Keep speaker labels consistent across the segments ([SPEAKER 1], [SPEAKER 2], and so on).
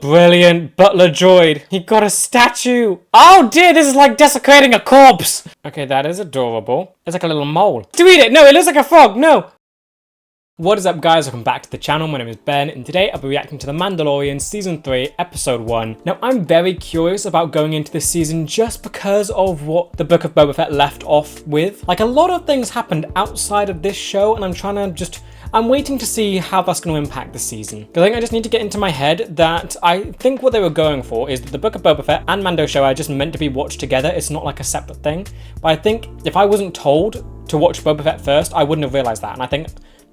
[SPEAKER 1] Brilliant butler droid. He got a statue. Oh dear, this is like desecrating a corpse. Okay, that is adorable. It's like a little mole. To eat it. No, it looks like a frog. No. What is up, guys? Welcome back to the channel. My name is Ben, and today I'll be reacting to The Mandalorian Season 3, Episode 1. Now, I'm very curious about going into this season just because of what the Book of Boba Fett left off with. Like, a lot of things happened outside of this show, and I'm waiting to see how that's going to impact the season. Because I think I just need to get into my head that I think what they were going for is that the Book of Boba Fett and Mando show are just meant to be watched together. It's not like a separate thing. But I think if I wasn't told to watch Boba Fett first, I wouldn't have realized that. And I think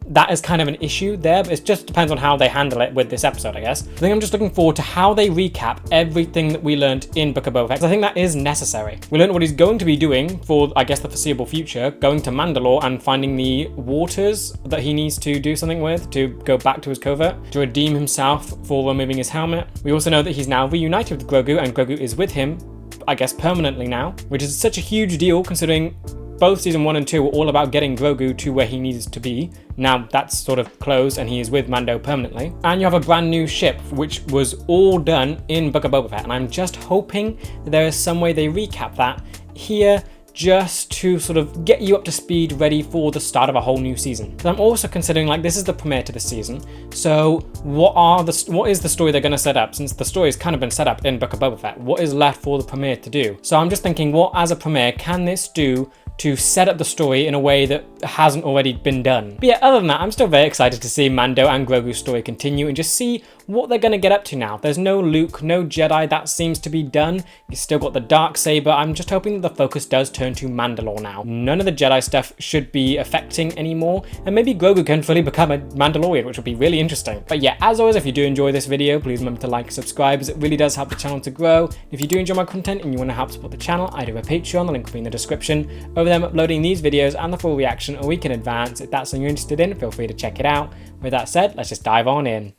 [SPEAKER 1] that is kind of an issue there, but it just depends on how they handle it with this episode, I guess. I think I'm just looking forward to how they recap everything that we learned in Book of Boba Fett, because I think that is necessary. We learned what he's going to be doing for, I guess, the foreseeable future, going to Mandalore and finding the waters that he needs to do something with to go back to his covert, to redeem himself for removing his helmet. We also know that he's now reunited with Grogu, and Grogu is with him, I guess, permanently now, which is such a huge deal considering both Season 1 and 2 were all about getting Grogu to where he needs to be. Now that's sort of closed and he is with Mando permanently. And you have a brand new ship, which was all done in Book of Boba Fett. And I'm just hoping that there is some way they recap that here, just to sort of get you up to speed, ready for the start of a whole new season. Because I'm also considering, like, this is the premiere to the season, so what is the story they're going to set up? Since the story has kind of been set up in Book of Boba Fett, what is left for the premiere to do? So I'm just thinking, what as a premiere can this do to set up the story in a way that hasn't already been done? But yeah, other than that, I'm still very excited to see Mando and Grogu's story continue and just see what they're going to get up to now. There's no Luke, no Jedi, that seems to be done. He's still got the Darksaber. I'm just hoping that the focus does turn to Mandalore now. None of the Jedi stuff should be affecting anymore, and maybe Grogu can fully become a Mandalorian, which would be really interesting. But yeah, as always, if you do enjoy this video, please remember to like and subscribe, as it really does help the channel to grow. If you do enjoy my content and you want to help support the channel, I do have a Patreon, the link will be in the description. Over there I'm uploading these videos and the full reaction a week in advance. If that's something you're interested in, feel free to check it out. With that said, let's just dive on in.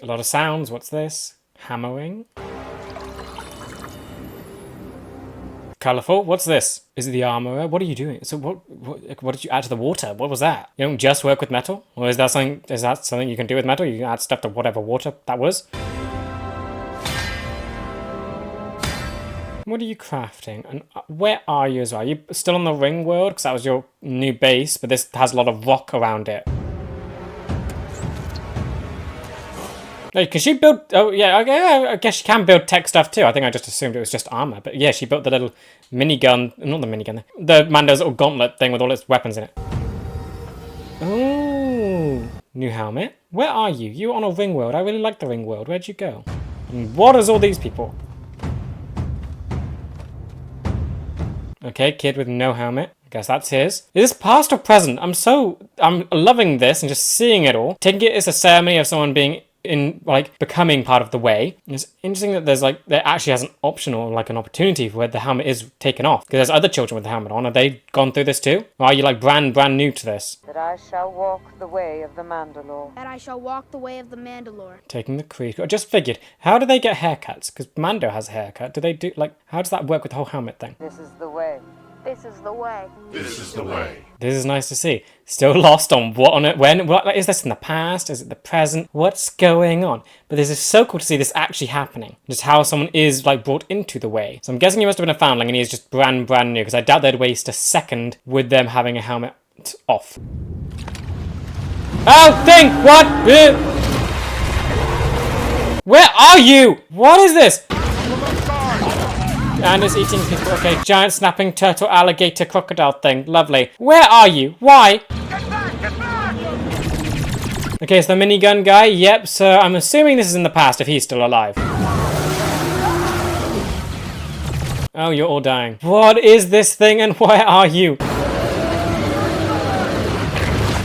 [SPEAKER 1] A lot of sounds. What's this? Hammering. Colourful. What's this? Is it the armorer? What are you doing? So what did you add to the water? What was that? You don't just work with metal? Or is that something you can do with metal? You can add stuff to whatever water that was? What are you crafting? And where are you as well? Are you still on the ring world? Because that was your new base, but this has a lot of rock around it. No, can she build? Oh yeah, okay, I guess she can build tech stuff too. I think I just assumed it was just armor, but yeah, she built the little minigun, not the minigun, the Mando's little gauntlet thing with all its weapons in it. Oh, new helmet. Where are you? You're on a ring world. I really like the ring world. Where'd you go? And what is all these people? Okay, kid with no helmet. I guess that's his. Is this past or present? I'm loving this and just seeing it all. Taking it as a ceremony of someone being becoming part of the way. It's interesting that there actually has an option or like an opportunity where the helmet is taken off. Because there's other children with the helmet on. Have they gone through this too? Or are you like brand new to this?
[SPEAKER 2] That I shall walk the way of the Mandalore.
[SPEAKER 3] That I shall walk the way of the Mandalore.
[SPEAKER 1] Taking the creed. I just figured, how do they get haircuts? Because Mando has a haircut. Do they do, how does that work with the whole helmet thing?
[SPEAKER 2] This is the way.
[SPEAKER 3] This is the way.
[SPEAKER 4] This is the way.
[SPEAKER 1] This is nice to see. Still lost on what on it, when, what is this in the past? Is it the present? What's going on? But this is so cool to see this actually happening. Just how someone is brought into the way. So I'm guessing he must have been a foundling and he is just brand new, because I doubt they'd waste a second with them having a helmet off. Oh, thing! What? Where are you? What is this? And it's eating people. Okay, giant snapping turtle alligator crocodile thing. Lovely. Where are you? Why?
[SPEAKER 4] Get back!
[SPEAKER 1] Okay, it's the minigun guy. Yep, so I'm assuming this is in the past if he's still alive. Oh, you're all dying. What is this thing and where are you?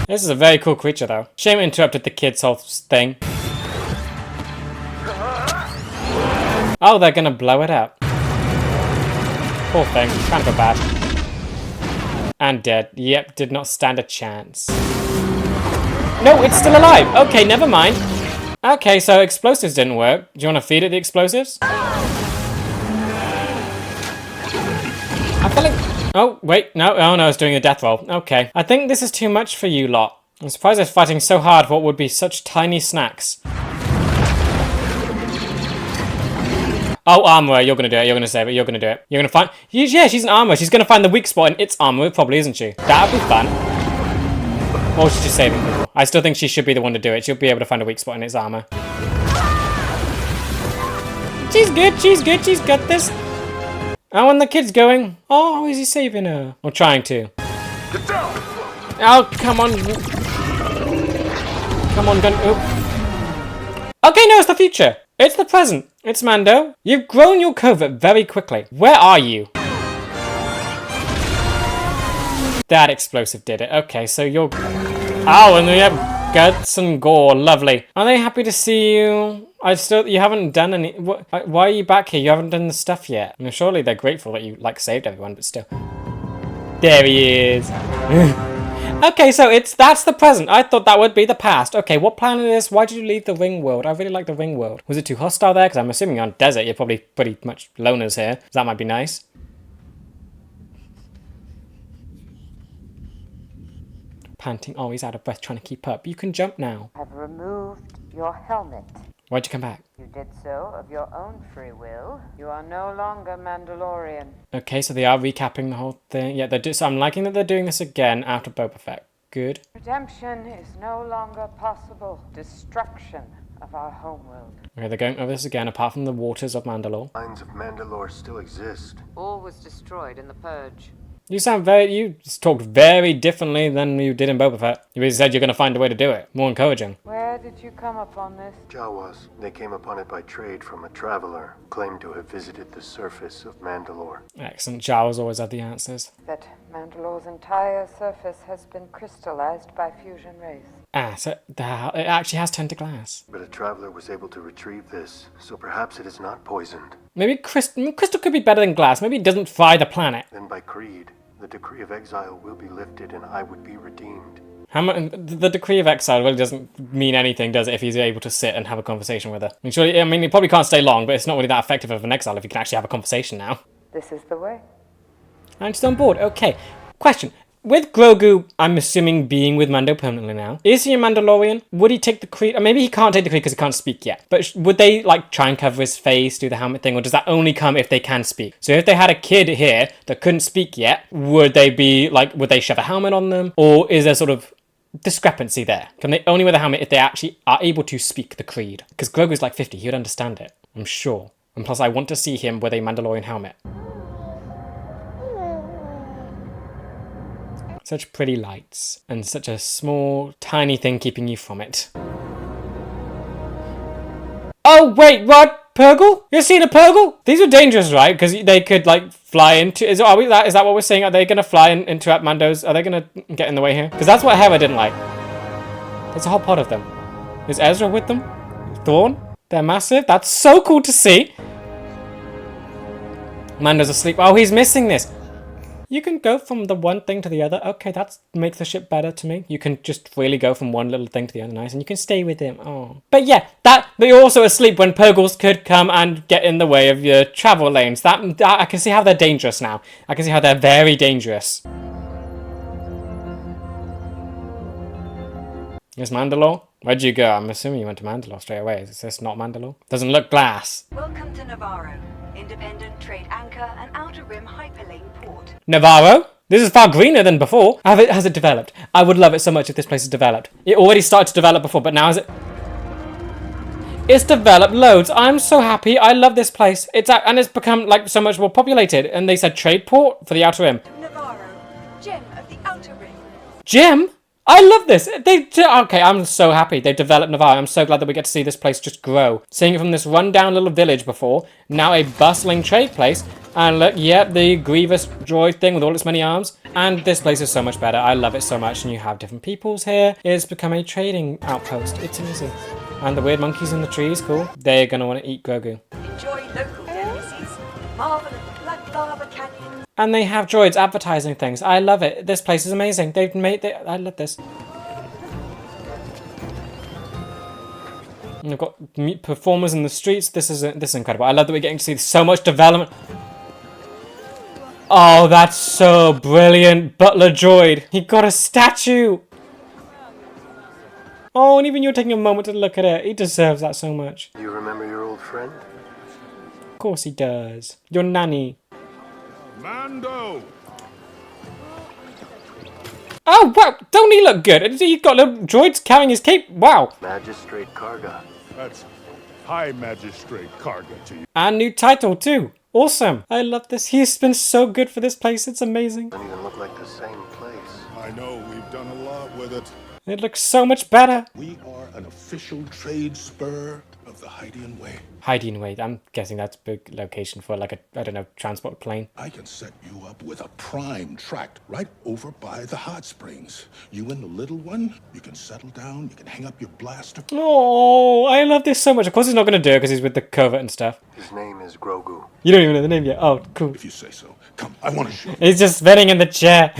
[SPEAKER 1] This is a very cool creature though. Shame it interrupted the kid's whole thing. Oh, they're gonna blow it up. Poor thing, kind of bad. And dead. Yep, did not stand a chance. No, it's still alive. Okay, never mind. Okay, so explosives didn't work. Do you want to feed it the explosives? I feel like... Oh, wait, no, oh no, it's doing a death roll. Okay, I think this is too much for you lot. I'm surprised they're fighting so hard for what would be such tiny snacks. Oh, armor, you're gonna do it, you're gonna save it, you're gonna do it. You're gonna find... Yeah, she's an armor. She's gonna find the weak spot in its armor, probably, isn't she? That'd be fun. Or she's just saving people. I still think she should be the one to do it. She'll be able to find a weak spot in its armor. She's good, she's good, she's got this. Oh, and the kid's going. Oh, is he saving her? Or trying to.
[SPEAKER 4] Get down!
[SPEAKER 1] Oh, come on. Come on, gun. Oop. Okay, no, it's the future. It's the present. It's Mando. You've grown your covert very quickly. Where are you? That explosive did it. Okay, so you're... Oh, and we have guts and gore. Lovely. Are they happy to see you? You haven't done any... Why are you back here? You haven't done the stuff yet. I mean, surely they're grateful that you, like, saved everyone, but still. There he is. Okay, so that's the present. I thought that would be the past. Okay, what planet is this? Why did you leave the ring world? I really like the ring world. Was it too hostile there? Because I'm assuming you're on desert. You're probably pretty much loners here. So that might be nice. Panting. Oh, he's out of breath trying to keep up. You can jump now.
[SPEAKER 2] Have removed your helmet.
[SPEAKER 1] Why'd you come back?
[SPEAKER 2] You did so of your own free will. You are no longer Mandalorian.
[SPEAKER 1] Okay, so they are recapping the whole thing. Yeah, so I'm liking that they're doing this again after Boba Fett. Good.
[SPEAKER 2] Redemption is no longer possible. Destruction of our homeworld.
[SPEAKER 1] Okay, they're going over this again, apart from the waters of Mandalore.
[SPEAKER 4] Lines of Mandalore still exist.
[SPEAKER 2] All was destroyed in the Purge.
[SPEAKER 1] You talked very differently than you did in Boba Fett. You said you're going to find a way to do it. More encouraging.
[SPEAKER 2] Where did you come upon this?
[SPEAKER 4] Jawas. They came upon it by trade from a traveler, claimed to have visited the surface of Mandalore.
[SPEAKER 1] Excellent. Jawas always had the answers.
[SPEAKER 2] That Mandalore's entire surface has been crystallized by fusion rays.
[SPEAKER 1] Ah, so it actually has turned to glass.
[SPEAKER 4] But a traveler was able to retrieve this, so perhaps it is not poisoned.
[SPEAKER 1] Maybe crystal could be better than glass. Maybe it doesn't fry the planet.
[SPEAKER 4] Then by creed, the decree of exile will be lifted and I would be redeemed.
[SPEAKER 1] The decree of exile really doesn't mean anything, does it, if he's able to sit and have a conversation with her? I mean, he probably can't stay long, but it's not really that effective of an exile if he can actually have a conversation now.
[SPEAKER 2] This is the way.
[SPEAKER 1] I'm still on board. Okay. Question. With Grogu, I'm assuming being with Mando permanently now, is he a Mandalorian? Would he take the creed? Or maybe he can't take the creed because he can't speak yet. But would they, like, try and cover his face, do the helmet thing? Or does that only come if they can speak? So if they had a kid here that couldn't speak yet, would they shove a helmet on them? Or is there sort of discrepancy there? Can they only wear the helmet if they actually are able to speak the creed? Because Grogu's like 50, he would understand it, I'm sure. And plus, I want to see him with a Mandalorian helmet. Such pretty lights, and such a small, tiny thing keeping you from it. Oh, wait, what? Purgle? You're seeing a Purgle? These are dangerous, right? Because they could, like, fly into... Is that what we're saying? Are they going to fly into Mando's? Are they going to get in the way here? Because that's what Hera didn't like. There's a whole pod of them. Is Ezra with them? Thrawn? They're massive. That's so cool to see. Mando's asleep. Oh, he's missing this. You can go from the one thing to the other. Okay, that makes the ship better to me. You can just freely go from one little thing to the other, nice, and you can stay with him. Oh, but yeah, but you're also asleep when Purgles could come and get in the way of your travel lanes. That I can see how they're dangerous now. I can see how they're very dangerous. Is Mandalore? Where'd you go? I'm assuming you went to Mandalore straight away. Is this not Mandalore? Doesn't look glass.
[SPEAKER 5] Welcome to Navarro, independent trade anchor and outer rim hyperlane port.
[SPEAKER 1] Navarro? This is far greener than before. Has it developed? I would love it so much if this place is developed. It already started to develop before, but now is it... It's developed loads. I'm so happy. I love this place. And it's become like so much more populated. And they said trade port for the outer rim.
[SPEAKER 5] Navarro, gem of the outer rim.
[SPEAKER 1] Gem? I love this. Okay, I'm so happy. They've developed Navarro. I'm so glad that we get to see this place just grow. Seeing it from this rundown little village before, now a bustling trade place. And look, yep, the Grievous droid thing with all its many arms. And this place is so much better. I love it so much. And you have different peoples here. It's become a trading outpost. It's easy. And the weird monkeys in the trees, cool. They're going to want to eat Grogu.
[SPEAKER 5] Enjoy local delicacies, marvelous black lava canyons.
[SPEAKER 1] And they have droids advertising things. I love it. This place is amazing. I love this. And they've got performers in the streets. This is incredible. I love that we're getting to see so much development. Oh, that's so brilliant. Butler droid. He got a statue. Oh, and even you're taking a moment to look at it. He deserves that so much.
[SPEAKER 4] You remember your old friend?
[SPEAKER 1] Of course he does. Your nanny.
[SPEAKER 6] Mando!
[SPEAKER 1] Oh, wow. Don't he look good? He's got little droids carrying his cape. Wow.
[SPEAKER 4] Magistrate Karga.
[SPEAKER 6] That's High Magistrate Karga to you.
[SPEAKER 1] And new title, too. Awesome. I love this. He's been so good for this place. It's amazing.
[SPEAKER 4] Doesn't even look like the same place.
[SPEAKER 6] I know, we've done a lot with it.
[SPEAKER 1] It looks so much better.
[SPEAKER 6] We are an official trade spur of the Hydean Way.
[SPEAKER 1] Hiding away. I'm guessing that's a big location for like a, I don't know, transport plane.
[SPEAKER 6] I can set you up with a prime tract right over by the hot springs. You and the little one, you can settle down, you can hang up your blaster.
[SPEAKER 1] Oh, I love this so much. Of course he's not going to do it because he's with the covert and stuff.
[SPEAKER 4] His name is Grogu.
[SPEAKER 1] You don't even know the name yet. Oh, cool.
[SPEAKER 6] If you say so. Come, I want to show you.
[SPEAKER 1] He's just spinning in the chair.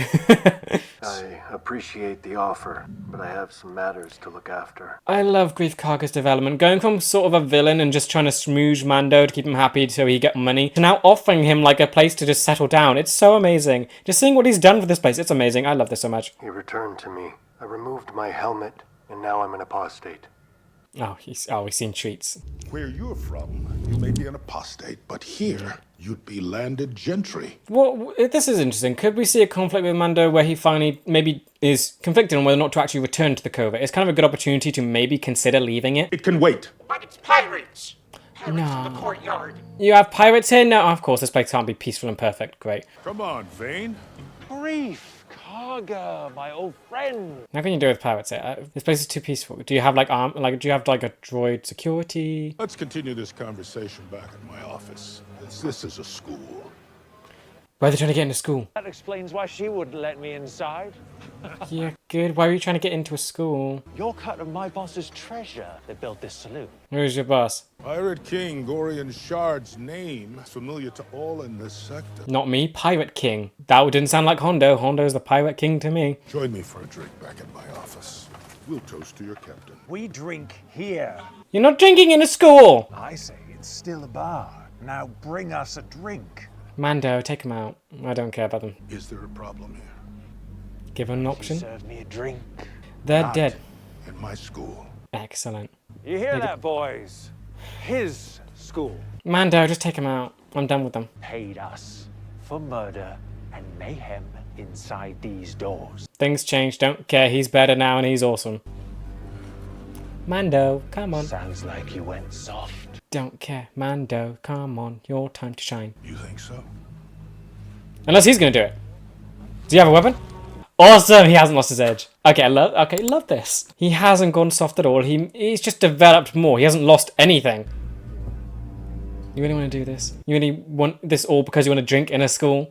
[SPEAKER 4] I appreciate the offer, but I have some matters to look after.
[SPEAKER 1] I love Grief Karga's development. Going from sort of a villain and just trying to smooge Mando to keep him happy so he get money, to now offering him like a place to just settle down. It's so amazing. Just seeing what he's done for this place, it's amazing. I love this so much.
[SPEAKER 4] He returned to me. I removed my helmet, and now I'm an apostate.
[SPEAKER 1] Oh, he's seen treats.
[SPEAKER 6] Where you're from, you may be an apostate, but here, you'd be landed gentry.
[SPEAKER 1] Well, this is interesting. Could we see a conflict with Mando where he finally maybe is conflicted on whether or not to actually return to the covert? It's kind of a good opportunity to maybe consider leaving it.
[SPEAKER 6] It can wait.
[SPEAKER 7] But it's pirates! Pirates in the courtyard.
[SPEAKER 1] You have pirates here? No, of course, this place can't be peaceful and perfect. Great.
[SPEAKER 6] Come on, Vane.
[SPEAKER 7] Grief, Karga, my old friend.
[SPEAKER 1] How can you do with pirates here? This place is too peaceful. Do you have like do you have like a droid security?
[SPEAKER 6] Let's continue this conversation back in my office. This is a school.
[SPEAKER 1] Why are they trying to get into school?
[SPEAKER 7] That explains why she wouldn't let me inside.
[SPEAKER 1] Yeah, good. Why are you trying to get into a school?
[SPEAKER 7] Your cut of my boss's treasure that built this saloon.
[SPEAKER 1] Who's your boss?
[SPEAKER 6] Pirate King Gorian Shard's name is familiar to all in this sector.
[SPEAKER 1] Not me, Pirate King. That didn't sound like Hondo. Hondo's the Pirate King to me.
[SPEAKER 6] Join me for a drink back in my office. We'll toast to your captain.
[SPEAKER 8] We drink here.
[SPEAKER 1] You're not drinking in a school!
[SPEAKER 8] I say it's still a bar. Now bring us a drink.
[SPEAKER 1] Mando, take him out. I don't care about them.
[SPEAKER 6] Is there a problem here?
[SPEAKER 1] Give him an option.
[SPEAKER 7] Serve me a drink.
[SPEAKER 1] They're
[SPEAKER 6] Not
[SPEAKER 1] dead.
[SPEAKER 6] in my school.
[SPEAKER 1] Excellent.
[SPEAKER 7] You hear that, boys? His school
[SPEAKER 1] Mando, just take him out. I'm done with them.
[SPEAKER 7] paid us for murder and mayhem inside these doors.
[SPEAKER 1] Things change, don't care. He's better now and he's awesome. Mando, come on.
[SPEAKER 7] Sounds like you went soft.
[SPEAKER 1] Don't care. Mando, come on. Your time to shine.
[SPEAKER 6] You think so?
[SPEAKER 1] Unless he's gonna do it. Does he have a weapon? Awesome! He hasn't lost his edge. Okay, love this. He hasn't gone soft at all. He's just developed more. He hasn't lost anything. You really want to do this? You really want this all because you want to drink in a school?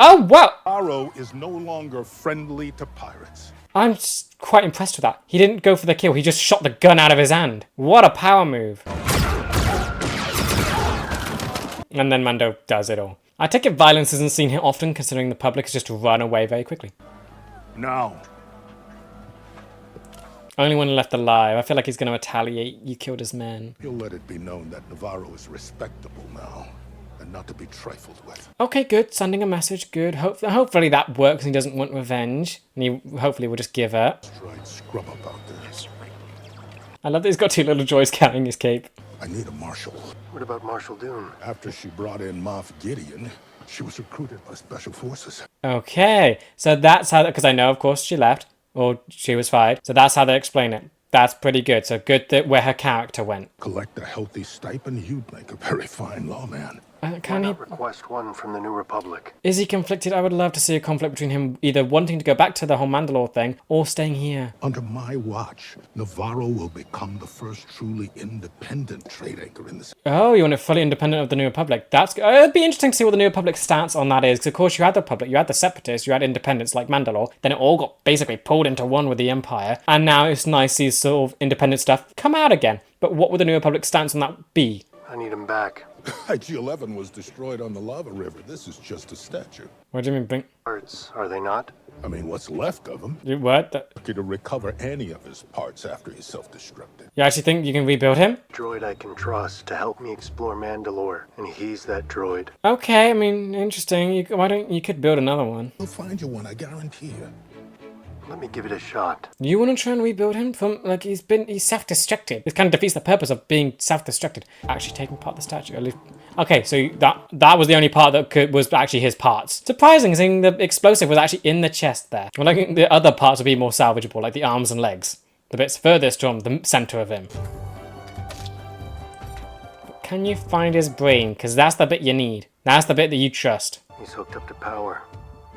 [SPEAKER 1] Oh, wow!
[SPEAKER 6] Navarro is no longer friendly to pirates.
[SPEAKER 1] I'm just quite impressed with that. He didn't go for the kill. He just shot the gun out of his hand. What a power move. And then Mando does it all. I take it violence isn't seen here often, considering the public has just run away very quickly.
[SPEAKER 6] Now,
[SPEAKER 1] Only one left alive. I feel like he's going to retaliate. You killed his man.
[SPEAKER 6] he'll let it be known that Navarro is respectable now, and not to be trifled with.
[SPEAKER 1] Okay, good. Sending a message. Good. Hopefully that works and he doesn't want revenge. And he hopefully will just give up.
[SPEAKER 6] Right, scrub up out there.
[SPEAKER 1] I love that he's got two little droids carrying his cape.
[SPEAKER 6] I need a marshal.
[SPEAKER 4] What about Marshal Dune?
[SPEAKER 6] After she brought in Moff Gideon, she was recruited by Special Forces.
[SPEAKER 1] Okay. So that's how... Because I know, of course, she left. Or she was fired. So that's how they explain it. That's pretty good. So good that where her character went.
[SPEAKER 6] Collect a healthy stipend, you'd make a very fine lawman.
[SPEAKER 4] Why
[SPEAKER 1] Can he...
[SPEAKER 4] not request one from the New Republic?
[SPEAKER 1] Is he conflicted? I would love to see a conflict between him either wanting to go back to the whole Mandalore thing or staying here.
[SPEAKER 6] Under my watch, Navarro will become the first truly independent trade anchor in the city.
[SPEAKER 1] Oh, you want it fully independent of the New Republic. That's... it'd be interesting to see what the New Republic's stance on that is. Because, of course, you had the Republic, you had the Separatists, you had independents like Mandalore. Then it all got basically pulled into one with the Empire. And now it's nice to see sort of independent stuff come out again. But what would the New Republic's stance on that be?
[SPEAKER 4] I need him back.
[SPEAKER 6] IG-11 was destroyed on the lava river. This is just a statue.
[SPEAKER 1] What do you mean, bring...
[SPEAKER 4] Parts, are they not?
[SPEAKER 6] I mean, what's left of him?
[SPEAKER 1] What?
[SPEAKER 6] Lucky to recover any of his parts after he self-destructed.
[SPEAKER 1] You actually think you can rebuild him?
[SPEAKER 4] Droid I can trust to help me explore Mandalore, and he's that droid.
[SPEAKER 1] Okay, I mean, interesting. You could build another one.
[SPEAKER 6] We'll find you one, I guarantee you.
[SPEAKER 4] Let me give it a shot.
[SPEAKER 1] You want to try and rebuild him from, like, he's self-destructed. This kind of defeats the purpose of being self-destructed. Actually taking part of the statue, at least. Okay, so that was the only part that was actually his parts. Surprising, seeing the explosive was actually in the chest there. Well, like, the other parts would be more salvageable, like the arms and legs. The bits furthest from the center of him. Can you find his brain? Because that's the bit you need. That's the bit that you trust.
[SPEAKER 4] He's hooked up to power.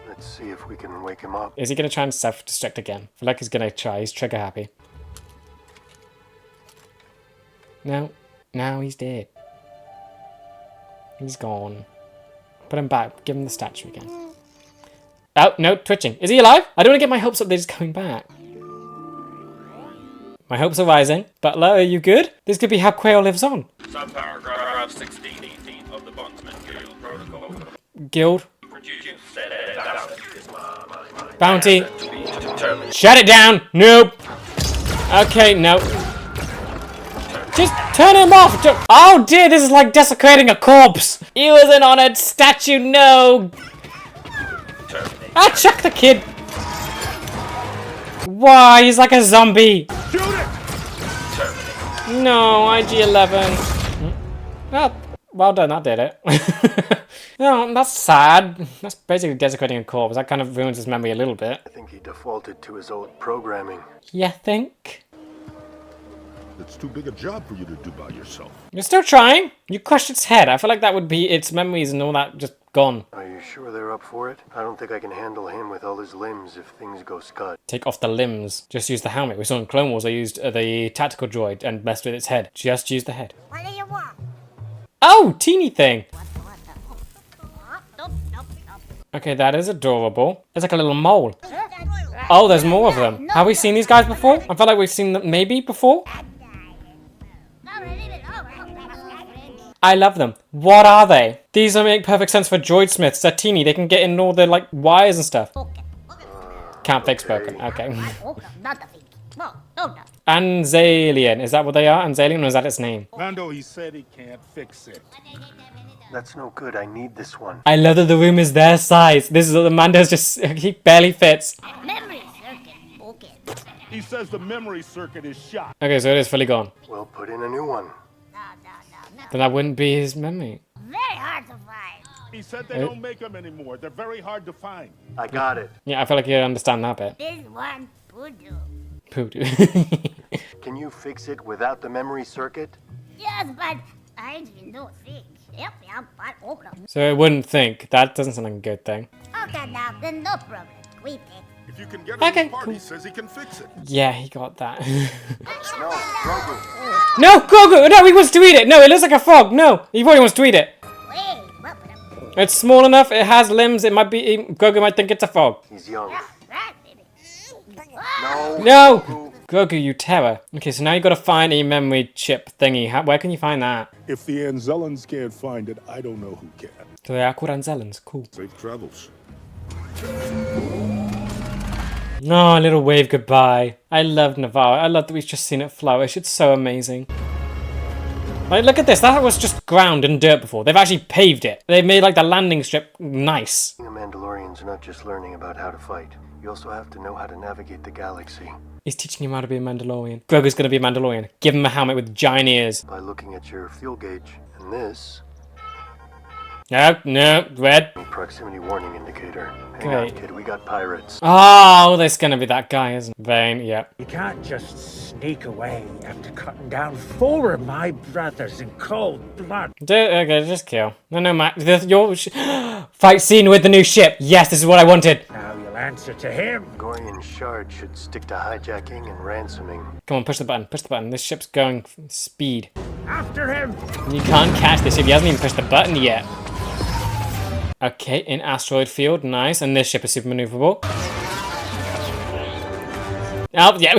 [SPEAKER 4] Let's see if we can wake him up.
[SPEAKER 1] Is he going to try and self-destruct again? I feel like he's going to try. He's trigger happy. No. Now he's dead. He's gone. Put him back. Give him the statue again. Oh, no, twitching. Is he alive? I don't want to get my hopes up that he's coming back. My hopes are rising. Butler, are you good? This could be how Quail lives on.
[SPEAKER 9] Subparagraph 16 of the Bondsman Guild Protocol.
[SPEAKER 1] Guild. Bounty. Shut it down. Nope. Okay, no. Just turn him off. Oh dear, this is like desecrating a corpse. He was an honored statue. No. Ah, chuck the kid. Why? He's like a zombie.
[SPEAKER 6] Shoot it!
[SPEAKER 1] No, IG-11. Oh, well done, that did it. No, that's sad. That's basically desecrating a corpse. That kind of ruins his memory a little bit.
[SPEAKER 4] I think he defaulted to his old programming.
[SPEAKER 1] You think?
[SPEAKER 6] It's too big a job for you to do by yourself.
[SPEAKER 1] You're still trying? You crushed its head. I feel like that would be its memories and all that just gone.
[SPEAKER 4] Are you sure they're up for it? I don't think I can handle him with all his limbs if things go scud.
[SPEAKER 1] Take off the limbs. Just use the helmet. We saw in Clone Wars they used the tactical droid and messed with its head. Just use the head.
[SPEAKER 3] What do you want?
[SPEAKER 1] Oh, teeny thing. Okay, that is adorable. It's like a little mole. Oh, there's more of them. Have we seen these guys before? I feel like we've seen them maybe before. I love them. What are they? These make perfect sense for droid smiths. They're teeny. They can get in all the like wires and stuff. Can't fix broken. Okay. Anzalian. Is that what they are? Anzalian, or is that its name?
[SPEAKER 6] Mando, he said he can't fix it.
[SPEAKER 4] That's no good. I need this one.
[SPEAKER 1] I love that the room is their size. This is the Mando's just he barely fits.
[SPEAKER 3] Memory circuit. Okay.
[SPEAKER 6] He says the memory circuit is shot.
[SPEAKER 1] Okay, so it is fully gone.
[SPEAKER 4] Well, put in a new one.
[SPEAKER 3] No.
[SPEAKER 1] Then that wouldn't be his memory.
[SPEAKER 3] Very hard to find.
[SPEAKER 6] He said they don't make them anymore. They're very hard to find.
[SPEAKER 4] I got it.
[SPEAKER 1] Yeah, I feel like you understand that bit.
[SPEAKER 3] This one, voodoo.
[SPEAKER 1] Poodoo.
[SPEAKER 4] Can you fix it without the memory circuit?
[SPEAKER 3] Yes, but I didn't do things. Yep, but okay.
[SPEAKER 1] So it wouldn't think. That doesn't sound like a good thing.
[SPEAKER 3] Okay, now then no problem. We take.
[SPEAKER 6] If you can get
[SPEAKER 1] Okay,
[SPEAKER 6] him apart,
[SPEAKER 1] cool.
[SPEAKER 6] he says he can fix it.
[SPEAKER 1] Yeah, he got that.
[SPEAKER 4] No, Grogu.
[SPEAKER 1] No, Grogu! No, he wants to eat it! No, it looks like a frog! No, he really wants to eat it.
[SPEAKER 3] Wait, what?
[SPEAKER 1] It's small enough, it has limbs, it might be... Grogu might think it's a frog.
[SPEAKER 4] He's young.
[SPEAKER 3] Right, baby.
[SPEAKER 4] No.
[SPEAKER 1] No! Grogu, you terror. Okay, so now you gotta find a memory chip thingy. Where can you find that?
[SPEAKER 6] If the Anzellans can't find it, I don't know who can.
[SPEAKER 1] So they are called Anzellans. Cool.
[SPEAKER 6] Safe travels.
[SPEAKER 1] No, a little wave goodbye. I love Navarro. I love that we've just seen it flourish. It's so amazing. Like, look at this. That was just ground and dirt before. They've actually paved it. They've made, like, the landing strip nice.
[SPEAKER 4] Being a Mandalorian's not just learning about how to fight. You also have to know how to navigate the galaxy.
[SPEAKER 1] He's teaching him how to be a Mandalorian. Grogu's gonna be a Mandalorian. Give him a helmet with giant ears.
[SPEAKER 4] By looking at your fuel gauge. And this...
[SPEAKER 1] No, red.
[SPEAKER 4] proximity warning indicator. Hang on,
[SPEAKER 1] Great.
[SPEAKER 4] kid. We got pirates.
[SPEAKER 1] Oh, there's gonna be that guy, isn't it? Vane, yep.
[SPEAKER 7] You can't just sneak away after cutting down 4 of my brothers in cold blood.
[SPEAKER 1] Okay, just kill. No, Matt. Your fight scene with the new ship. Yes, this is what I wanted.
[SPEAKER 7] Now you'll answer to him.
[SPEAKER 4] Gorian Shard should stick to hijacking and ransoming.
[SPEAKER 1] Come on, push the button. Push the button. This ship's going speed.
[SPEAKER 7] After him.
[SPEAKER 1] You can't catch this ship. He hasn't even pushed the button yet. Okay, in asteroid field. Nice. And this ship is super maneuverable. Oh, yeah.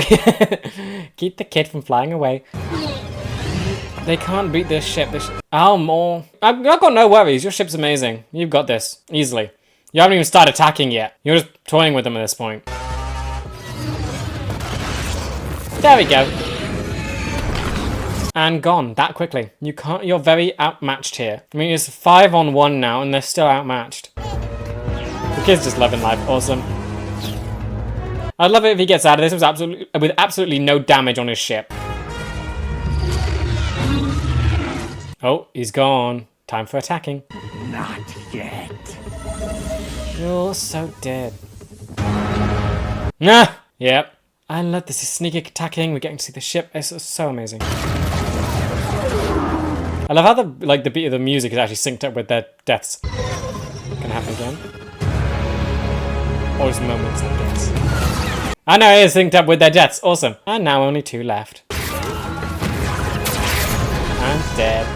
[SPEAKER 1] Keep the kid from flying away. They can't beat this ship. Oh, more. I've got no worries. Your ship's amazing. You've got this. Easily. You haven't even started attacking yet. You're just toying with them at this point. There we go. And gone that quickly. You're very outmatched here. I mean, it's 5-on-1 now, and they're still outmatched. The kid's just loving life. Awesome. I'd love it if he gets out of this with absolutely no damage on his ship. Oh, he's gone. Time for attacking.
[SPEAKER 7] Not yet.
[SPEAKER 1] You're so dead. Nah! Yep. I love this. Is sneaky attacking. We're getting to see the ship. It's so amazing. I love how the beat of the music is actually synced up with their deaths. Can happen again. Or just moments, I guess. I know it is synced up with their deaths. Awesome. And now only 2 left. And dead.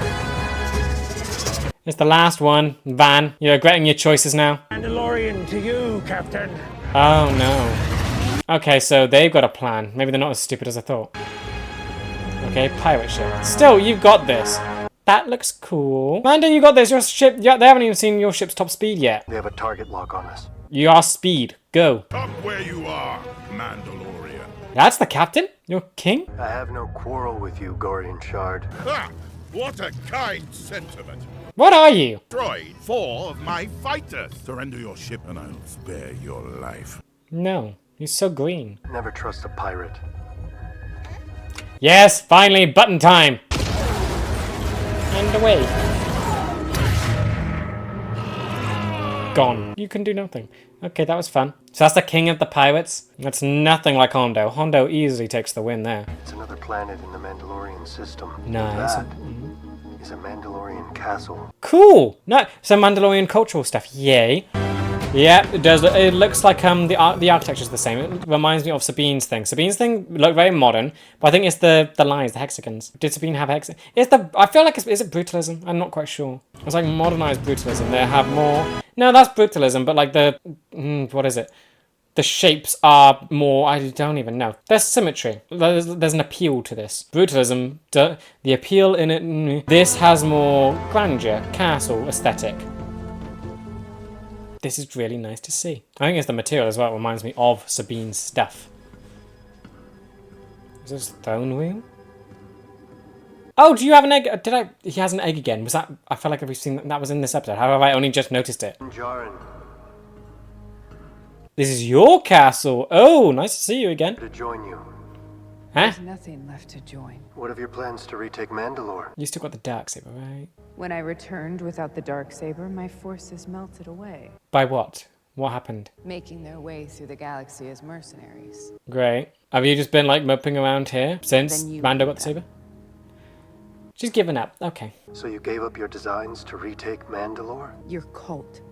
[SPEAKER 1] It's the last one. Van, you're regretting your choices now.
[SPEAKER 7] Mandalorian to you, Captain.
[SPEAKER 1] Oh no. Okay, so they've got a plan. Maybe they're not as stupid as I thought. Okay, pirate ship. Still, you've got this. That looks cool. Mando, you got this. Your ship, yeah, they haven't even seen your ship's top speed yet.
[SPEAKER 4] They have a target lock on us.
[SPEAKER 1] You are speed. Go.
[SPEAKER 6] Up where you are, Mandalorian.
[SPEAKER 1] That's the captain? Your king?
[SPEAKER 4] I have no quarrel with you, Gorian Shard.
[SPEAKER 6] Ah, what a kind sentiment.
[SPEAKER 1] What are you?
[SPEAKER 6] Destroyed 4 of my fighters. Surrender your ship and I'll spare your life.
[SPEAKER 1] No, he's so green.
[SPEAKER 4] Never trust a pirate.
[SPEAKER 1] Yes, finally, button time. And away. Gone. You can do nothing. Okay, that was fun. So that's the king of the pirates. That's nothing like Hondo. Hondo easily takes the win there.
[SPEAKER 4] It's another planet in the Mandalorian system.
[SPEAKER 1] Nice.
[SPEAKER 4] That is a Mandalorian castle.
[SPEAKER 1] Cool. No, some Mandalorian cultural stuff. Yay. Yeah, it does. It looks like the architecture's the same. It reminds me of Sabine's thing. Sabine's thing looked very modern, but I think it's the lines, the hexagons. Did Sabine have hexagons? I feel like is it brutalism? I'm not quite sure. It's like modernized brutalism. They have more. No, that's brutalism, but like the what is it? The shapes are more. I don't even know. There's symmetry. There's an appeal to this. Brutalism. The appeal in it. This has more grandeur, castle aesthetic. This is really nice to see. I think it's the material as well. It reminds me of Sabine's stuff. Is this throne room? Oh, do you have an egg? He has an egg again. Was that? I felt like we've seen that was in this episode. How have I only just noticed it?
[SPEAKER 4] Jaren,
[SPEAKER 1] This is your castle. Oh, nice to see you again.
[SPEAKER 4] to join you.
[SPEAKER 1] Huh?
[SPEAKER 2] There's nothing left to join.
[SPEAKER 4] What of your plans to retake Mandalore?
[SPEAKER 1] You still got the darksaber, right?
[SPEAKER 2] When I returned without the Darksaber, my forces melted away,
[SPEAKER 1] By what? What happened?
[SPEAKER 2] making their way through the galaxy as mercenaries.
[SPEAKER 1] Great. Have you just been like moping around here since
[SPEAKER 2] Then you
[SPEAKER 1] Mando
[SPEAKER 2] gave
[SPEAKER 1] got the saber? She's given up. Okay.
[SPEAKER 4] So you gave up your designs to retake Mandalore?
[SPEAKER 2] Your cult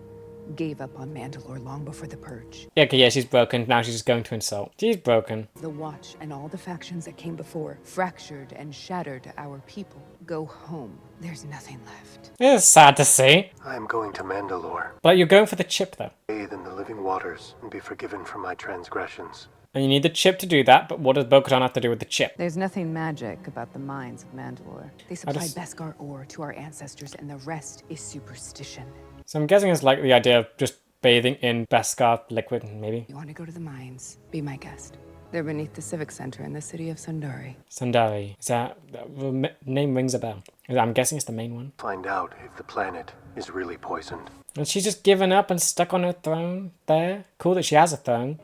[SPEAKER 2] gave up on Mandalore long before the Purge.
[SPEAKER 1] Yeah, okay, yeah, she's broken. Now she's just going to insult. She's broken.
[SPEAKER 2] The Watch and all the factions that came before fractured and shattered our people. Go home. There's nothing left.
[SPEAKER 1] It's sad to see.
[SPEAKER 4] I am going to Mandalore.
[SPEAKER 1] But you're going for the chip, though.
[SPEAKER 4] Bathe in the living waters and be forgiven for my transgressions.
[SPEAKER 1] And you need the chip to do that, but what does Bo-Katan have to do with the chip?
[SPEAKER 2] There's nothing magic about the mines of Mandalore. They supplied
[SPEAKER 1] just-
[SPEAKER 2] Beskar ore to our ancestors, and the rest is superstition.
[SPEAKER 1] So I'm guessing it's like the idea of just bathing in Beskar liquid, maybe.
[SPEAKER 2] You want to go to the mines? Be my guest. They're beneath the Civic Center in the city of Sundari.
[SPEAKER 1] Sundari. Is that... The name rings a bell. I'm guessing it's the main one.
[SPEAKER 4] Find out if the planet is really poisoned.
[SPEAKER 1] And she's just given up and stuck on her throne there. Cool that she has a throne.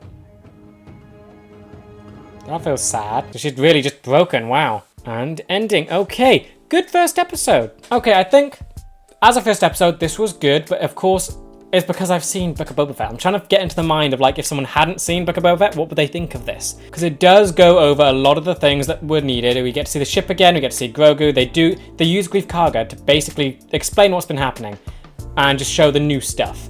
[SPEAKER 1] That feels sad. She's really just broken, wow. And ending. Okay, good first episode. Okay, I think as a first episode, this was good, but of course, it's because I've seen Book of Boba Fett. I'm trying to get into the mind of like, if someone hadn't seen Book of Boba Fett, what would they think of this? Because it does go over a lot of the things that were needed. We get to see the ship again, we get to see Grogu. They use Grief Karga to basically explain what's been happening and just show the new stuff.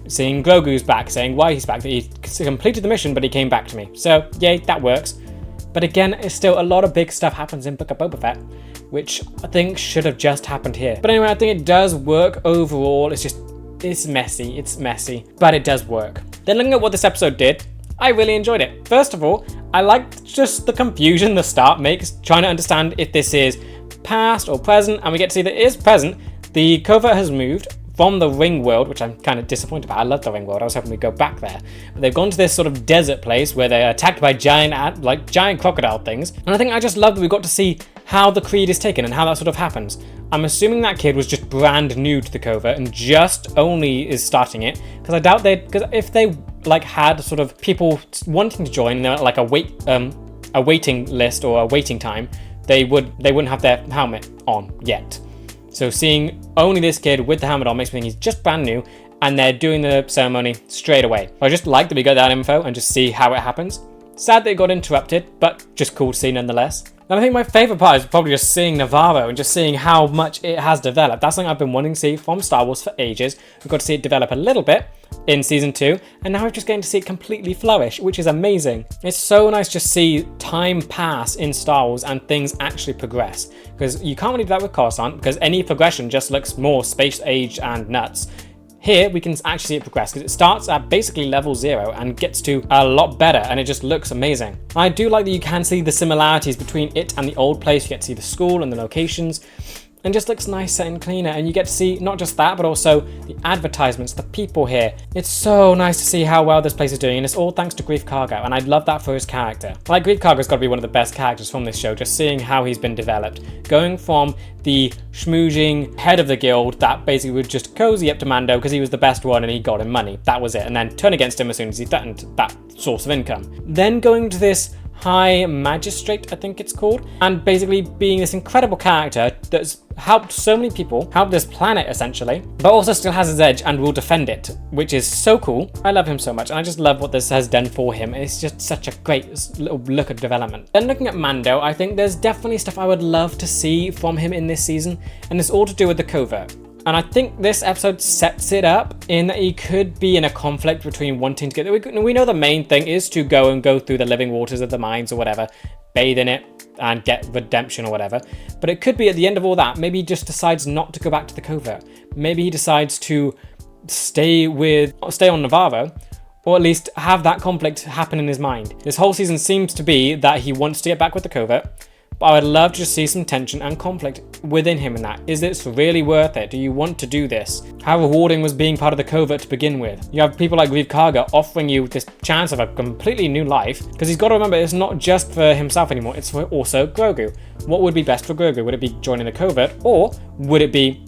[SPEAKER 1] Seeing Grogu's back, saying why he's back, that he completed the mission, but he came back to me. So, yay, that works. But again, it's still a lot of big stuff happens in Book of Boba Fett, which I think should have just happened here. But anyway, I think it does work overall. It's messy, but it does work. Then looking at what this episode did, I really enjoyed it. First of all, I liked just the confusion the start makes, trying to understand if this is past or present, and we get to see that it is present. The covert has moved from the ring world, which I'm kind of disappointed about. I love the ring world. I was hoping we'd go back there. But they've gone to this sort of desert place where they're attacked by giant crocodile things. And I think I just love that we got to see how the creed is taken and how that sort of happens. I'm assuming that kid was just brand new to the covert and just only is starting it, because I doubt because if they like had sort of people wanting to join, like a waiting list or a waiting time, they wouldn't have their helmet on yet. So seeing only this kid with the helmet on makes me think he's just brand new, and they're doing the ceremony straight away. I just like that we got that info and just see how it happens. Sad that it got interrupted, but just cool to see nonetheless. And I think my favourite part is probably just seeing Navarro and just seeing how much it has developed. That's something I've been wanting to see from Star Wars for ages. We've got to see it develop a little bit in Season 2, and now we're just getting to see it completely flourish, which is amazing. It's so nice to see time pass in Star Wars and things actually progress, because you can't really do that with Coruscant, because any progression just looks more space-age and nuts. Here, we can actually see it progress, because it starts at basically level 0 and gets to a lot better, and it just looks amazing. I do like that you can see the similarities between it and the old place. You get to see the school and the locations, and just looks nicer and cleaner, and you get to see not just that, but also the advertisements, the people here. It's so nice to see how well this place is doing, and it's all thanks to Grief Karga, and I love that for his character. Like, Grief Karga's got to be one of the best characters from this show, just seeing how he's been developed. Going from the schmoozing head of the guild that basically would just cozy up to Mando because he was the best one and he got him money, that was it, and then turn against him as soon as he threatened that source of income. Then going to this High Magistrate, I think it's called, and basically being this incredible character that's helped so many people, helped this planet essentially, but also still has his edge and will defend it, which is so cool. I love him so much, and I just love what this has done for him. It's just such a great little look at development. Then looking at Mando, I think there's definitely stuff I would love to see from him in this season, and it's all to do with the covert. And I think this episode sets it up in that he could be in a conflict between wanting to get... We know the main thing is to go through the living waters of the mines or whatever, bathe in it and get redemption or whatever. But it could be at the end of all that, maybe he just decides not to go back to the covert. Maybe he decides to stay on Navarro, or at least have that conflict happen in his mind. This whole season seems to be that he wants to get back with the covert, but I would love to just see some tension and conflict within him in that. Is this really worth it? Do you want to do this? How rewarding was being part of the covert to begin with? You have people like Grief Karga offering you this chance of a completely new life, because he's got to remember it's not just for himself anymore, it's for also Grogu. What would be best for Grogu? Would it be joining the covert, or would it be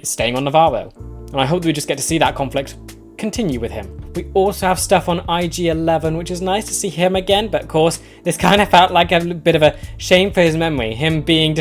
[SPEAKER 1] staying on Navarro? And I hope that we just get to see that conflict continue with him. We also have stuff on IG-11, which is nice to see him again, but of course, this kind of felt like a bit of a shame for his memory, him being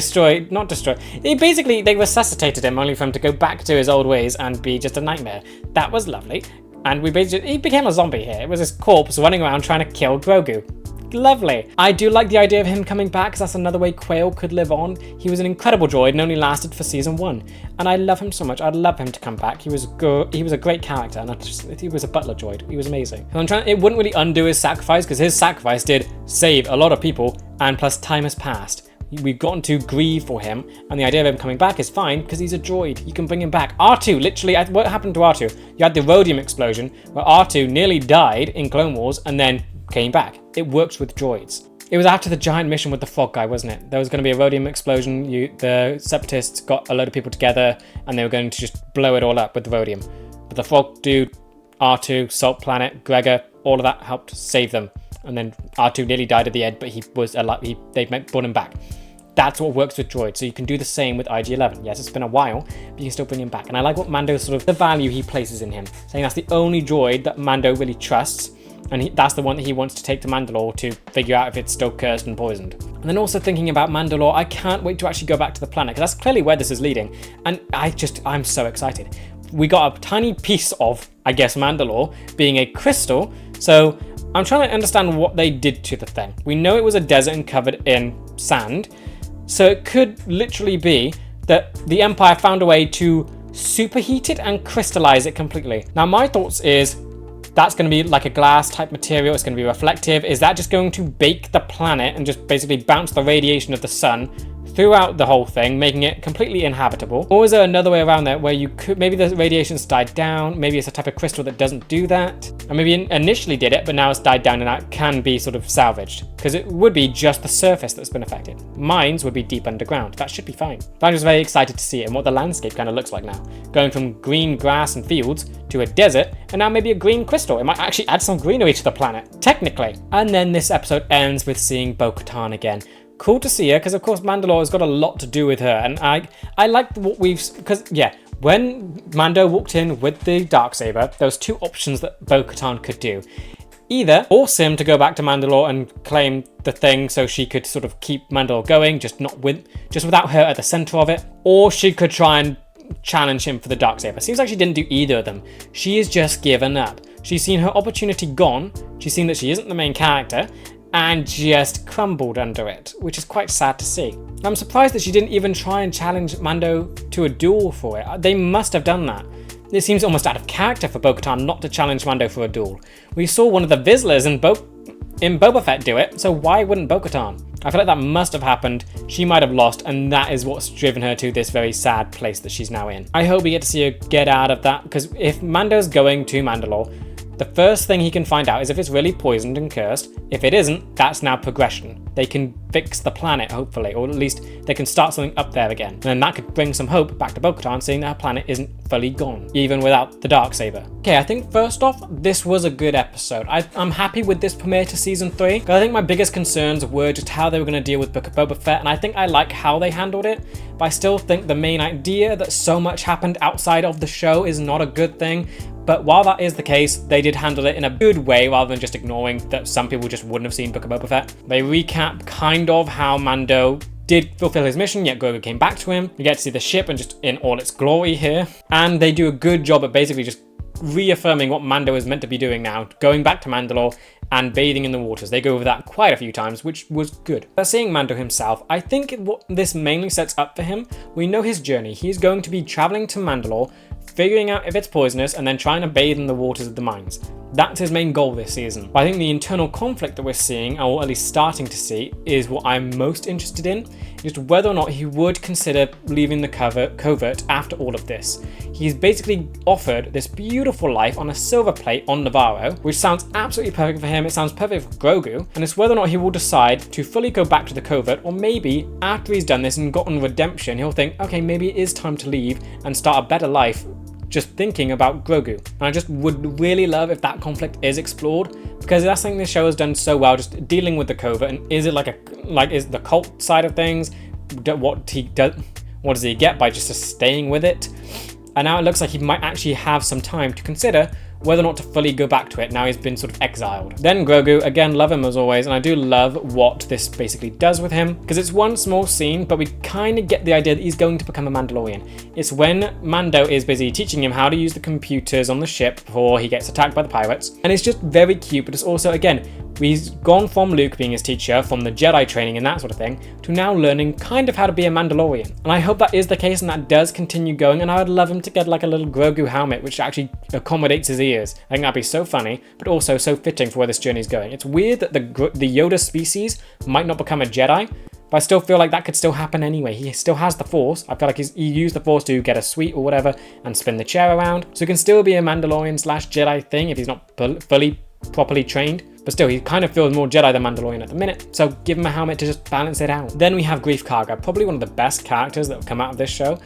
[SPEAKER 1] not destroyed. They resuscitated him only for him to go back to his old ways and be just a nightmare. That was lovely. And he became a zombie here. It was his corpse running around trying to kill Grogu. Lovely. I do like the idea of him coming back, because that's another way Quail could live on. He was an incredible droid and only lasted for season 1, and I love him so much. I'd love him to come back. He was a great character, and he was a butler droid. He was amazing. And it wouldn't really undo his sacrifice, because his sacrifice did save a lot of people, and plus time has passed. We've gotten to grieve for him, and the idea of him coming back is fine because he's a droid. You can bring him back. R2, literally, what happened to R2? You had the rhodium explosion where R2 nearly died in Clone Wars and then came back. It works with droids. It was after the giant mission with the frog guy, wasn't it? There was going to be a rhodium explosion. The separatists got a load of people together and they were going to just blow it all up with the rhodium. But the frog dude, R2, Salt Planet, Gregor, all of that helped save them. And then R2 nearly died at the end, but he was alive. They brought him back. That's what works with droids. So you can do the same with IG-11. Yes, it's been a while, but you can still bring him back. And I like what Mando the value he places in him, saying that's the only droid that Mando really trusts, and that's the one that he wants to take to Mandalore to figure out if it's still cursed and poisoned. And then also thinking about Mandalore, I can't wait to actually go back to the planet, because that's clearly where this is leading. And I'm so excited. We got a tiny piece of, I guess, Mandalore being a crystal. So I'm trying to understand what they did to the thing. We know it was a desert and covered in sand. So it could literally be that the Empire found a way to superheat it and crystallize it completely. Now my thoughts is that's going to be like a glass type material. It's going to be reflective. Is that just going to bake the planet and just basically bounce the radiation of the sun throughout the whole thing, making it completely inhabitable? Or is there another way around that where you could, maybe the radiation's died down, maybe it's a type of crystal that doesn't do that, and maybe initially did it, but now it's died down and that can be sort of salvaged, because it would be just the surface that's been affected. Mines would be deep underground. That should be fine. But I'm just very excited to see it and what the landscape kind of looks like now. Going from green grass and fields to a desert, and now maybe a green crystal. It might actually add some greenery to the planet, technically. And then this episode ends with seeing Bo-Katan again. Cool to see her, because of course Mandalore has got a lot to do with her, and I like what When Mando walked in with the Darksaber, there was two options that Bo-Katan could do. Either force him to go back to Mandalore and claim the thing so she could sort of keep Mandalore going, just without her at the center of it, or she could try and challenge him for the Darksaber. Seems like she didn't do either of them. She has just given up. She's seen her opportunity gone, she's seen that she isn't the main character, and just crumbled under it, which is quite sad to see. I'm surprised that she didn't even try and challenge Mando to a duel for it. They must have done that. It seems almost out of character for Bo-Katan not to challenge Mando for a duel. We saw one of the Vizslers in Boba Fett do it, so why wouldn't Bo-Katan? I feel like that must have happened, she might have lost, and that is what's driven her to this very sad place that she's now in. I hope we get to see her get out of that, because if Mando's going to Mandalore, the first thing he can find out is if it's really poisoned and cursed. If it isn't, that's now progression. They can fix the planet, hopefully, or at least they can start something up there again. And then that could bring some hope back to Bo-Katan, seeing that her planet isn't fully gone, even without the Darksaber. Okay, I think first off, this was a good episode. I'm happy with this premiere to Season 3, because I think my biggest concerns were just how they were going to deal with Book of Boba Fett, and I think I like how they handled it, but I still think the main idea that so much happened outside of the show is not a good thing. But while that is the case, they did handle it in a good way rather than just ignoring that some people just wouldn't have seen Book of Boba Fett. They recap kind of how Mando did fulfill his mission, yet Grogu came back to him. You get to see the ship and just in all its glory here. And they do a good job at basically just reaffirming what Mando is meant to be doing now, going back to Mandalore and bathing in the waters. They go over that quite a few times, which was good. But seeing Mando himself, I think what this mainly sets up for him, we know his journey. He's going to be traveling to Mandalore, figuring out if it's poisonous, and then trying to bathe in the waters of the mines. That's his main goal this season. But I think the internal conflict that we're seeing, or at least starting to see, is what I'm most interested in, just whether or not he would consider leaving the covert after all of this. He's basically offered this beautiful life on a silver plate on Navarro, which sounds absolutely perfect for him, it sounds perfect for Grogu, and it's whether or not he will decide to fully go back to the covert, or maybe after he's done this and gotten redemption, he'll think, okay, maybe it is time to leave and start a better life, just thinking about Grogu. And I just would really love if that conflict is explored, because that's something the show has done so well, just dealing with the covert. And is it is the cult side of things, what does he get by just staying with it? And now it looks like he might actually have some time to consider whether or not to fully go back to it. Now he's been sort of exiled. Then Grogu, again, love him as always, and I do love what this basically does with him, because it's one small scene, but we kind of get the idea that he's going to become a Mandalorian. It's when Mando is busy teaching him how to use the computers on the ship before he gets attacked by the pirates, and it's just very cute, but it's also, again, we've gone from Luke being his teacher, from the Jedi training and that sort of thing, to now learning kind of how to be a Mandalorian. And I hope that is the case and that does continue going, and I would love him to get like a little Grogu helmet which actually accommodates his ears. I think that'd be so funny, but also so fitting for where this journey is going. It's weird that the Yoda species might not become a Jedi, but I still feel like that could still happen anyway. He still has the Force. I feel like he used the Force to get a sweet or whatever and spin the chair around. So it can still be a Mandalorian / Jedi thing if he's not fully properly trained. But still, he kind of feels more Jedi than Mandalorian at the minute, so give him a helmet to just balance it out. Then we have Greef Karga, probably one of the best characters that have come out of this show.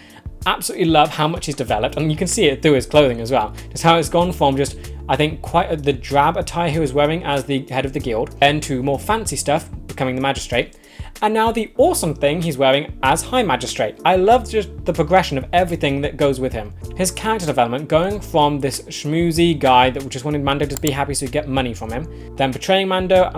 [SPEAKER 1] Absolutely love how much he's developed, and you can see it through his clothing as well. Just how it's gone from just, I think, quite the drab attire he was wearing as the head of the guild, then to more fancy stuff, becoming the magistrate, and now the awesome thing he's wearing as High Magistrate. I love just the progression of everything that goes with him. His character development, going from this schmoozy guy that just wanted Mando to be happy so he'd get money from him, then betraying Mando,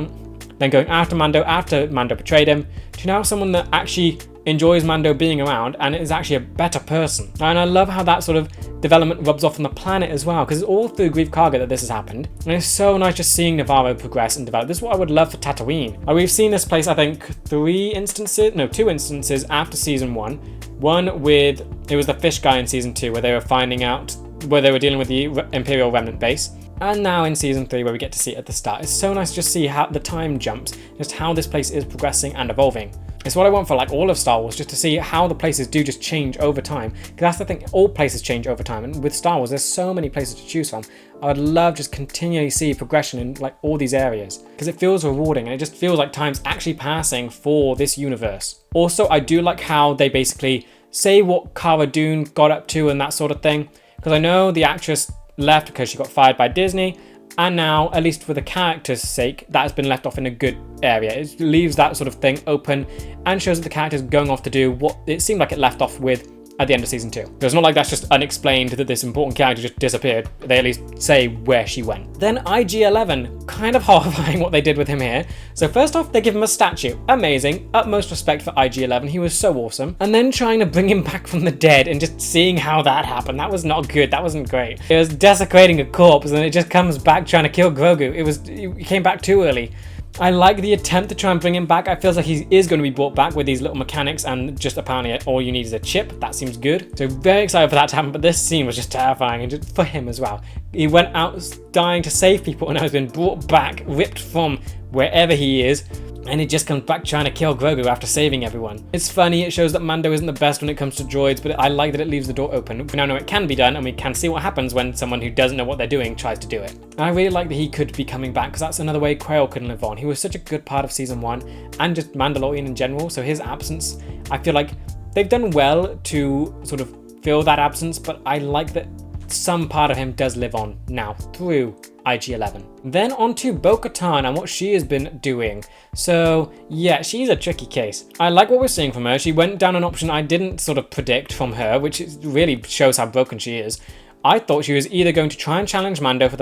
[SPEAKER 1] then going after Mando betrayed him, to now someone that actually enjoys Mando being around and is actually a better person. And I love how that sort of development rubs off on the planet as well, because it's all through Greef Karga that this has happened. And it's so nice just seeing Navarro progress and develop. This is what I would love for Tatooine. We've seen this place, I think, 2 instances after season 1. One with, it was the fish guy in season 2 where they were finding out, where they were dealing with the Imperial Remnant base. And now in season 3 where we get to see it at the start. It's so nice to just see how the time jumps, just how this place is progressing and evolving. It's what I want for like all of Star Wars, just to see how the places do just change over time. Because that's the thing, all places change over time. And with Star Wars, there's so many places to choose from. I would love just continually see progression in like all these areas. Because it feels rewarding and it just feels like time's actually passing for this universe. Also, I do like how they basically say what Cara Dune got up to and that sort of thing. Because I know the actress left because she got fired by Disney. And now, at least for the character's sake, that has been left off in a good area. It leaves that sort of thing open and shows that the character's going off to do what it seemed like it left off with at the end of season 2. So it's not like that's just unexplained that this important character just disappeared. They at least say where she went. Then IG-11, kind of horrifying what they did with him here. So first off, they give him a statue. Amazing. Utmost respect for IG-11. He was so awesome. And then trying to bring him back from the dead and just seeing how that happened. That was not good. That wasn't great. It was desecrating a corpse and it just comes back trying to kill Grogu. He came back too early. I like the attempt to try and bring him back. I feel like he is going to be brought back with these little mechanics and just apparently all you need is a chip. That seems good. So very excited for that to happen, but this scene was just terrifying and just for him as well. He went out dying to save people and now has been brought back, ripped from wherever he is, and he just comes back trying to kill Grogu after saving everyone. It's funny, it shows that Mando isn't the best when it comes to droids, but I like that it leaves the door open. We now know it can be done, and we can see what happens when someone who doesn't know what they're doing tries to do it. And I really like that he could be coming back, because that's another way Quail can live on. He was such a good part of season 1, and just Mandalorian in general, so his absence, I feel like they've done well to sort of fill that absence, but I like that some part of him does live on now through IG-11. Then on to Bo-Katan and what she has been doing. So yeah, she's a tricky case. I like what we're seeing from her. She went down an option I didn't sort of predict from her, which really shows how broken she is. I thought she was either going to try and challenge Mando for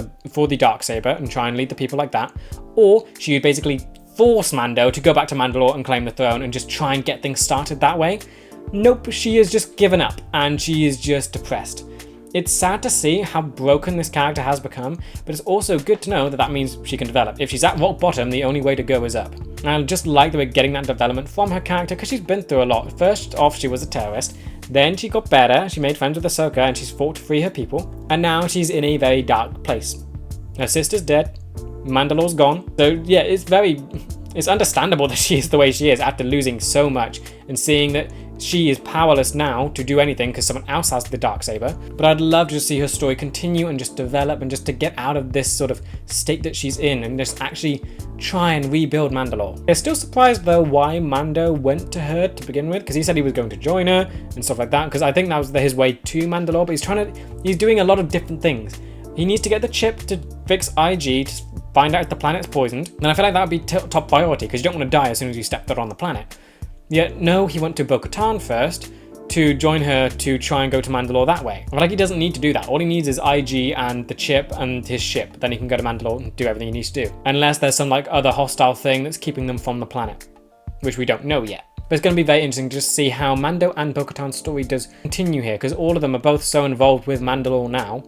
[SPEAKER 1] the Darksaber and try and lead the people like that, or she would basically force Mando to go back to Mandalore and claim the throne and just try and get things started that way. Nope, she has just given up and she is just depressed. It's sad to see how broken this character has become, but it's also good to know that that means she can develop. If she's at rock bottom, the only way to go is up. And I just like that we're getting that development from her character because she's been through a lot. First off, she was a terrorist. Then she got better, she made friends with Ahsoka and she's fought to free her people. And now she's in a very dark place. Her sister's dead, Mandalore's gone. So yeah, it's understandable that she is the way she is after losing so much and seeing that she is powerless now to do anything because someone else has the Darksaber. But I'd love to see her story continue and just develop and just to get out of this sort of state that she's in and just actually try and rebuild Mandalore. They're still surprised though why Mando went to her to begin with, because he said he was going to join her and stuff like that, because I think that was his way to Mandalore, but he's doing a lot of different things. He needs to get the chip to fix IG, to find out if the planet's poisoned, and I feel like that would be top priority because you don't want to die as soon as you step foot on the planet. Yet no, he went to Bo-Katan first to join her to try and go to Mandalore that way. I feel like he doesn't need to do that. All he needs is IG and the chip and his ship. Then he can go to Mandalore and do everything he needs to do. Unless there's some like other hostile thing that's keeping them from the planet, which we don't know yet. But it's going to be very interesting to just see how Mando and Bo-Katan's story does continue here, because all of them are both so involved with Mandalore now.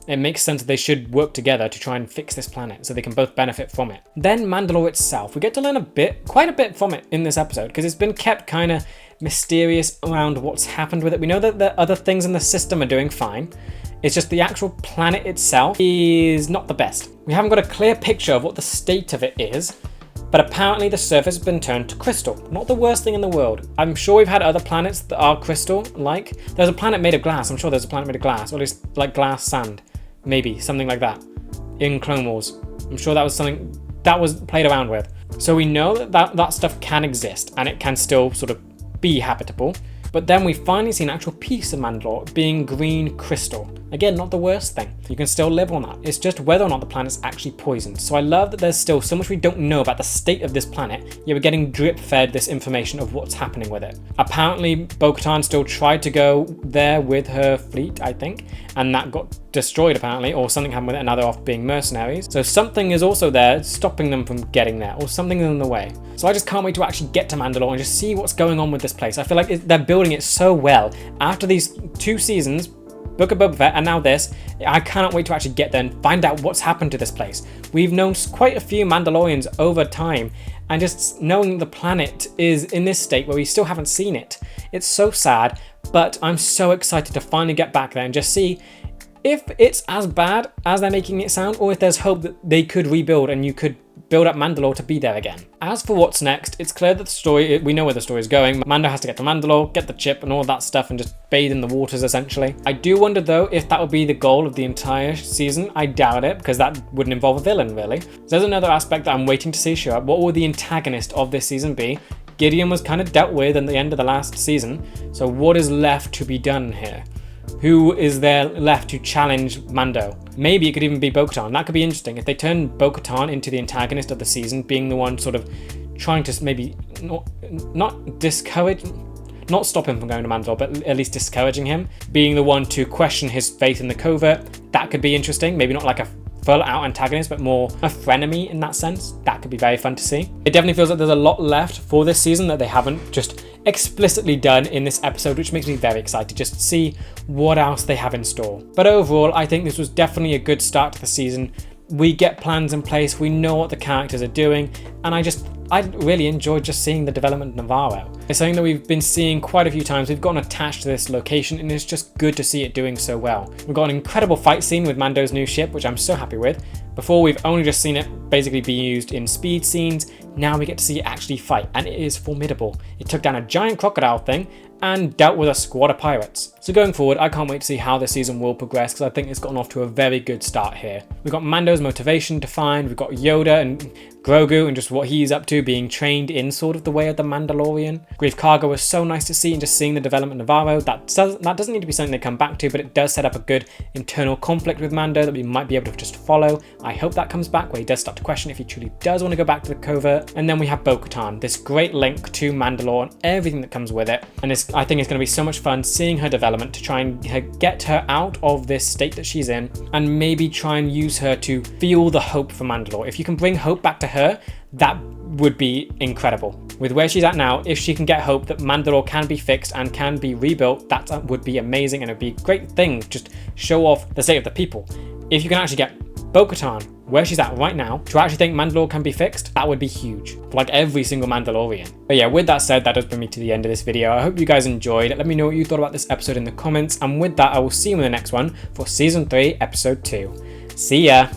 [SPEAKER 1] It makes sense that they should work together to try and fix this planet so they can both benefit from it. Then Mandalore itself, we get to learn quite a bit from it in this episode, because it's been kept kind of mysterious around what's happened with it. We know that the other things in the system are doing fine. It's just the actual planet itself is not the best. We haven't got a clear picture of what the state of it is, but apparently the surface has been turned to crystal. Not the worst thing in the world. I'm sure we've had other planets that are crystal-like. There's a planet made of glass. I'm sure there's a planet made of glass, or at least like glass sand. Maybe, something like that, in Clone Wars. I'm sure that was something that was played around with. So we know that stuff can exist, and it can still sort of be habitable. But then we finally see an actual piece of Mandalore being green crystal. Again, not the worst thing. You can still live on that. It's just whether or not the planet's actually poisoned. So I love that there's still so much we don't know about the state of this planet, yet we're getting drip-fed this information of what's happening with it. Apparently, Bo-Katan still tried to go there with her fleet, I think, and that got destroyed apparently, or something happened with it and now they're off being mercenaries. So something is also there stopping them from getting there, or something in the way. So I just can't wait to actually get to Mandalore and just see what's going on with this place. I feel like they're building it so well. After these 2 seasons, Book of Boba Fett and now this, I cannot wait to actually get there and find out what's happened to this place. We've known quite a few Mandalorians over time, and just knowing the planet is in this state where we still haven't seen it. It's so sad, but I'm so excited to finally get back there and just see if it's as bad as they're making it sound, or if there's hope that they could rebuild and you could build up Mandalore to be there again. As for what's next, it's clear that the story, we know where the story is going. Mando has to get to Mandalore, get the chip and all that stuff and just bathe in the waters essentially. I do wonder though if that would be the goal of the entire season. I doubt it, because that wouldn't involve a villain really. So there's another aspect that I'm waiting to see show up. What will the antagonist of this season be? Gideon was kind of dealt with at the end of the last season, so what is left to be done here? Who is there left to challenge Mando? Maybe it could even be Bo-Katan. That could be interesting. If they turn Bo-Katan into the antagonist of the season, being the one sort of trying to maybe not discourage, not stop him from going to Mandalore, but at least discouraging him, being the one to question his faith in the covert. That could be interesting. Maybe not like a full-out antagonist, but more a frenemy in that sense. That could be very fun to see. It definitely feels like there's a lot left for this season that they haven't just explicitly done in this episode, which makes me very excited just to see what else they have in store. But overall, I think this was definitely a good start to the season. We get plans in place, we know what the characters are doing, and I really enjoyed just seeing the development of Navarro. It's something that we've been seeing quite a few times. We've gotten attached to this location and it's just good to see it doing so well. We've got an incredible fight scene with Mando's new ship, which I'm so happy with. Before, we've only just seen it basically be used in speed scenes. Now we get to see it actually fight, and it is formidable. It took down a giant crocodile thing and dealt with a squad of pirates. So going forward, I can't wait to see how this season will progress, because I think it's gotten off to a very good start here. We've got Mando's motivation defined, we've got Yoda and Grogu and just what he's up to, being trained in sort of the way of the Mandalorian. Grief Karga was so nice to see, and just seeing the development of Navarro, that doesn't need to be something they come back to, but it does set up a good internal conflict with Mando that we might be able to just follow. I hope that comes back, where he does start to question if he truly does want to go back to the covert. And then we have Bo-Katan, this great link to Mandalore and everything that comes with it. And I think it's going to be so much fun seeing her development to try and get her out of this state that she's in, and maybe try and use her to fuel the hope for Mandalore. If you can bring hope back to her, that would be incredible. With where she's at now, if she can get hope that Mandalore can be fixed and can be rebuilt, that would be amazing, and it would be a great thing to just show off the state of the people. If you can actually get Bo-Katan where she's at right now to actually think Mandalore can be fixed, that would be huge for like every single Mandalorian. But yeah, with that said, that does bring me to the end of this video. I hope you guys enjoyed. Let me know what you thought about this episode in the comments, and with that, I will see you in the next one for season 3 episode 2. See ya.